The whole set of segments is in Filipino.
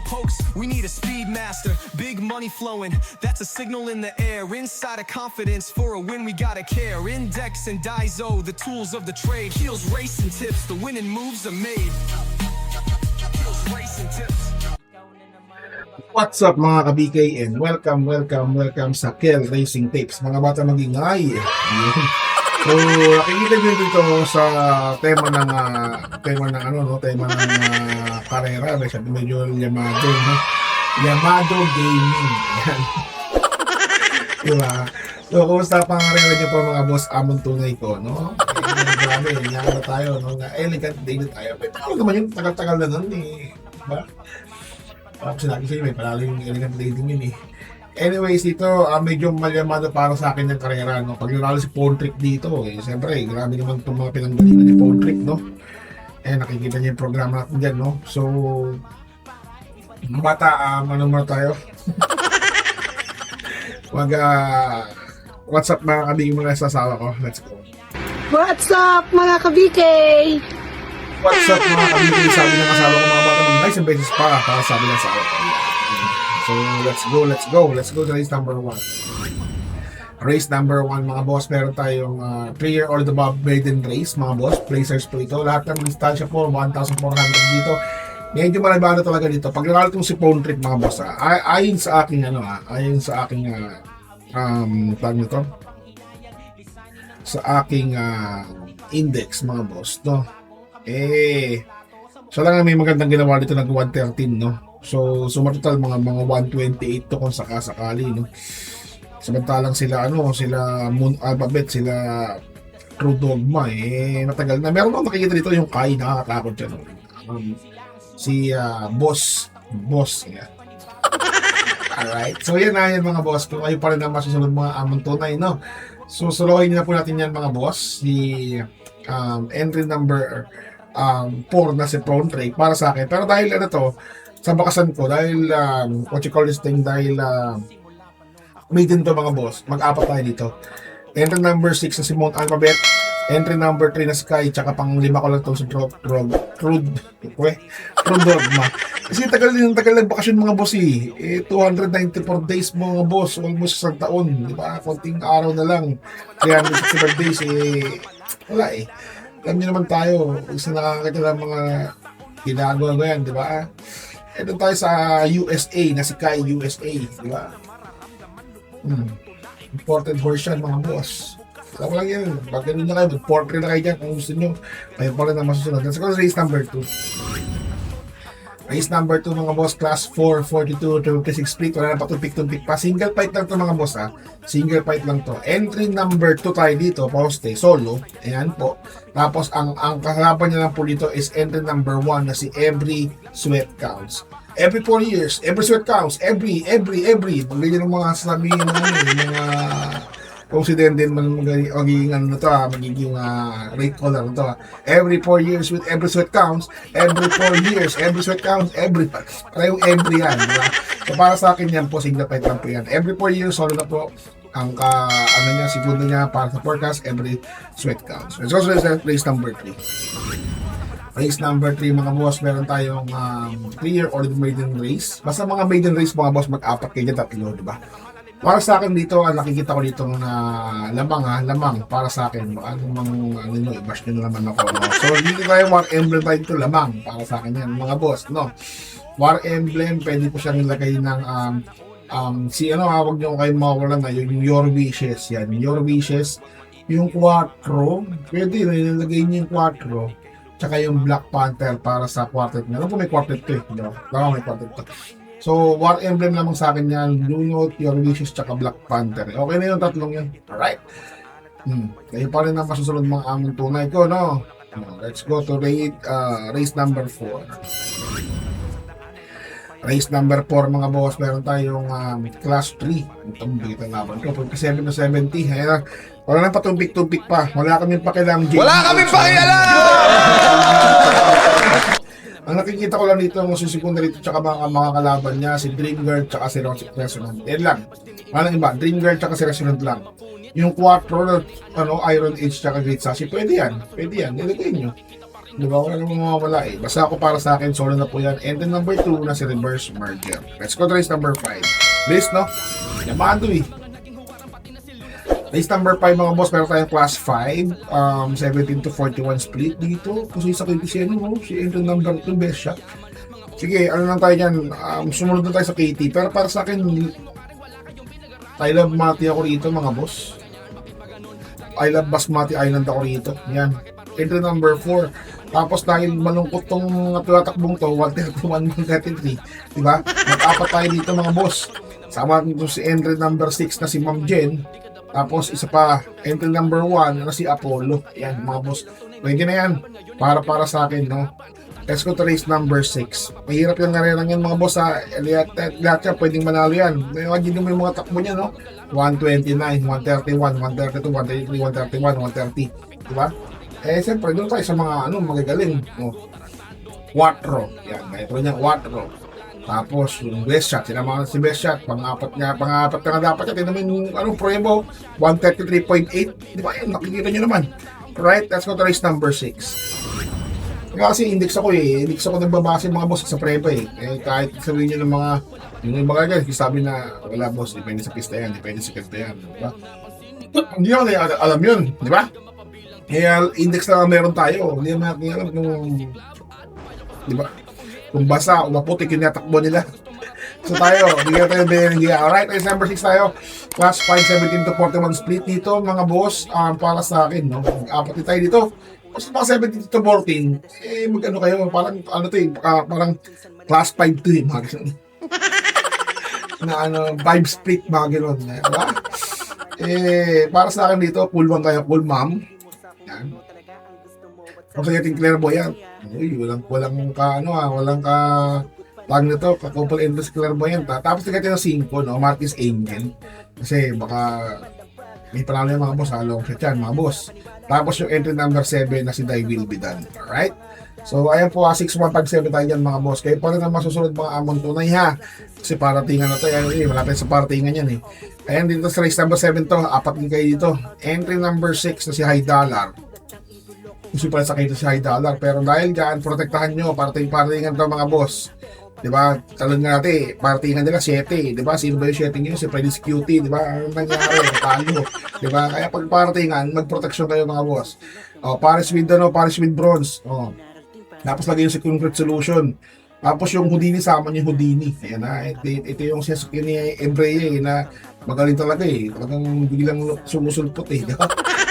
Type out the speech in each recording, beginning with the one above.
pokes, we need a speed master. Big money flowing, that's a signal in the air. Inside of confidence, for a win we gotta care. Index and Daiso, the tools of the trade. Heels, racing tips, the winning moves are made. Heels, racing tips. What's up mga ka-BK and welcome sa Kel Racing Tips. Mga bata magingay. So, nakikita nyo dito sa tema ng karera, medyo Yamado, no? Yamado Gaming. Yan. Diba? So, kumusta pang karera nyo po mga boss amon tunay ko, no? Grabe, nyara tayo, no? Elegant day na tayo. Pero naman yung tagal-tagal na nun, eh. Diba? Sinabi sa'yo, may palalo yung elegant dating yun eh. Anyways, dito, medyo malyamado para sa akin yung karera, no? Pag nalalo si Pontric dito, eh, siyempre, grabe naman itong mga pinanggalingan ni Pontric, no? Eh, nakikita niya yung programa natin dyan, no? So, mga bata, ano muna tayo? What's up mga kabiging mga sasawa ko? Let's go. What's up mga ka-BK? What's up mga kabiging? Sabi ng asawa ko mga bata, mag-nice ang beses para sabi ng asawa ko. So, let's go to race number 1. Race number 1 mga boss, meron tayong 3-year old above maiden race mga boss, placers po ito. Lahat ng distansya po, 1,400 dito. Medyo malabado talaga dito. Pag nalala itong si Pontric mga boss, ayon sa aking tawag nito, sa aking index mga boss, no? So lang may magandang ginawa dito, nag 113, no? So sumatotal mga 128 to kung sakasakali, no? Samantalang sila Moon Alphabet, sila True Dogma, matagal na. Meron akong nakikita dito yung Kai, nakakatakot siya, no? Si Boss, yan. Alright, so yan na yan mga boss. Kung kayo pa rin ang masusunod mga amon tunay, no? So suluhin na po natin yan mga boss. Si entry number 4 na si Pontric para sa akin. Pero dahil sa bakasan ko, dahil what you call this thing, dahil maiden to mga boss, mag-apat tayo dito. Entry number 6 na si Mount Alphabet, entry number 3 na Sky, tsaka pang 5 ko lang itong si True Dogma. Kasi tagal ng bakasyon mga boss eh. 294 days mga boss, almost isang taon, di ba? Konting araw na lang, 365 days wala eh. Alam niyo naman tayo, isa nakakita ng mga ginagawa yan, di ba? Ito tayo sa USA, na si Kai USA, di ba? Imported horse yan mga boss. Alam ko lang yan, pag ganun na kayo, mag-portrait na kayo dyan kung gusto nyo, kayo pa rin ang masusunod. Let's go to race number 2. Race number 2 mga boss, class 4, 42, 26 split, wala na pa tumpik-tumpik pa. Single fight lang to mga boss single fight lang to. Entry number 2 tayo dito, poste, solo, ayan po. Tapos ang kasalapan niya lang po dito is entry number 1 na si Every Sweat Counts. Every 4 years, every sweat counts, every. Pag-ganyan ng mga sabihin ng mga konsidente magiging rate collar na to. Every 4 years with every sweat counts, every 4 years, every sweat counts, parehong every yan, diba? So para sa akin yan po, single fight lang po yan. Every 4 years, solo na po ang segundo niya para sa forecast, every sweat counts. Let's go to race number 3. Race number 3 mga boss, meron tayong 3-year old maiden race. Basta mga maiden race mga boss, mag-apat kayo dyan, tatlo, diba? Para sa akin dito, nakikita ko dito na lamang para sa akin. I-bash nyo naman ako. No? So, dito tayo War Emblem tayo dito, lamang para sa akin yan, mga boss, no? War Emblem, pwede po siyang ilagay ng huwag nyo kayo mawawalan na yung Your Wishes, yan. Your Wishes, yung 4, pwede yun, ilagay nyo yung 4. Tsaka yung Black Panther para sa quartet niya. Alam po may quartet to diba? May quartet to. So, War Emblem lamang sa akin yan. Blue Note, Your Wishes, tsaka Black Panther. Okay na yung tatlong yan. Alright. Kayo pa rin ang masusunod mga aming tunay ko, no? Let's go to race number 4. Race number 4 mga boss. Meron tayong class 3. Itong bigitan laban ko. 57 to 70. Ayan. Wala nang patumpik-tumpik pa. Wala kaming pakialam. Wala kaming pakialam! Ang nakikita ko lang dito, ang susikunda rito, tsaka mga kalaban niya, si Dream Girl, tsaka si Resonant. Yan lang. Walang iba, Dream Girl, tsaka si Resonant lang. Yung 4, Iron Age, tsaka Great Sashi, pwede yan. Nilagay nyo. Di ba? Wala namang mawawala eh. Basta ako para sa akin, solo na po yan. And then number 2 na si reverse merger. Let's go to race number 5. List, no? Yamado eh. Race number 5 mga boss, meron tayong class 5, 17 to 41 split dito. Kasi sa KT si ano, si entry number 2, best shot. Sige, ano lang tayo dyan, sumunod na tayo sa KT. Pero para sa akin, I love Mati ako rito mga boss. I love Basmati Island ako rito. Yan. Entry number 4. Tapos dahil malungkot tong tumatakbong to, 131, 133. Diba? Mag-apat tayo dito mga boss. Sama nito si entry number 6 na si Ma'am Jen. Tapos isa pa, entry number 1 na si Apollo. Yan mga boss. Pwede na yan. Para sa akin, no? Let's go to race number 6. Mahirap yung lang yan mga boss ha. Lahat yan, pwedeng manalo yan. Imagine mo yung mga takbo niya, no? 129, 131, 132, 133, 131, 130. Diba? Eh, siyempre, doon tayo sa mga magagaling. No? 4. Yan, ito niya, 4. Tapos, yung best shot, sinama si best shot, pang-apat na dapat yan. Tignan mo yung Premo, 133.8. Di ba yan, nakikita nyo naman. Right, let's go to race number 6. Kasi index ako nagbabase mga boss sa Premo eh. Kahit sabihin nyo ng yung mga guys, sabi na, wala boss, depende sa pista yan, depende sa pista yan. Diba? Hindi ako na alam yun, di ba? Kaya index na meron tayo. Hindi naman alam kung, di ba? Kung basa o maputik yung natakbo nila. So tayo, bigyan tayo ng alright, race number 6 tayo. Class 5, 17 to 41 split dito, mga boss, para sa akin, no? Apat tayo dito. Kasi mga 17 to 14, mag-ano kayo, parang, parang class 5 to mga ganun. Na 5 split, mga ganun. Diba? Para sa akin dito, full 1 kayo, full ma'am. Yan. Kasi yung clairvoyant. Uy, walang tag na to, couple endless clairvoyant. Tapos tigati ng 5, no? Marquis Angel. Kasi baka may panalo yung mga boss, long shot yan, mga boss. Tapos yung entry number 7 na si Die Will Be Done. Alright? So, ayan po, 6157 tayo dyan mga boss. Kayo pa rin ang masusunod mga amon tunay ha. Kasi paratingan na to. Malapit sa paratingan yan eh. Ayan dito sa race number 7 to. 4 din kayo dito. Entry number 6 na si High Dollar. Gusto pala sa kayo si High Dollar. Pero dahil dyan, protektahan nyo. Paratingan to mga boss. Diba? Talon nga natin, paratingan nila 7. Diba? Sino ba yung 7 nyo? Si Freddy's Cutie. Diba? Ano nangyari? Talo. Diba? Kaya pag paratingan, magproteksyon kayo mga boss. Paris with bronze. Tapos lagay yung Secret Solution. Tapos yung Houdini, sama yung Houdini. Ayan na. Ito yung Sasuke ni Embreye na magaling talaga eh. Talagang biglang sumusulpot eh. Diba?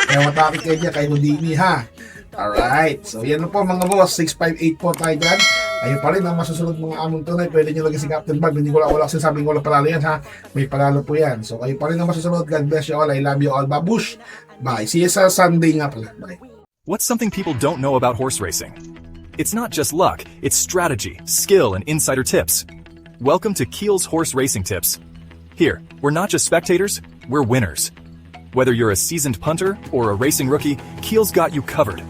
Kaya matake kayo dyan kay Houdini ha. Alright. So yan na po mga boss. 658 po tayo dyan. Ayun pa rin ang masusunod mga among tunay. Pwede nyo lagi si Captain Bag. Hindi ko wala sinasabing wala palalo yan ha. May palalo po yan. So kayo pa rin ang masusunod. God bless you all. I love you all. Babush. Bye. See you sa Sunday nga pala. Bye. What's something people don't know about horse racing? It's not just luck, it's strategy, skill, and insider tips. Welcome to Keel's Horse Racing Tips. Here, we're not just spectators, we're winners. Whether you're a seasoned punter or a racing rookie, Keel's got you covered.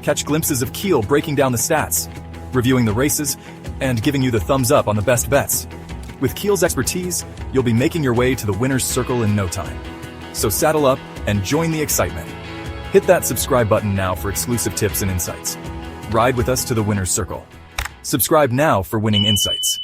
Catch glimpses of Keel breaking down the stats, reviewing the races, and giving you the thumbs up on the best bets. With Keel's expertise, you'll be making your way to the winner's circle in no time. So saddle up and join the excitement. Hit that subscribe button now for exclusive tips and insights. Ride with us to the winner's circle. Subscribe now for winning insights.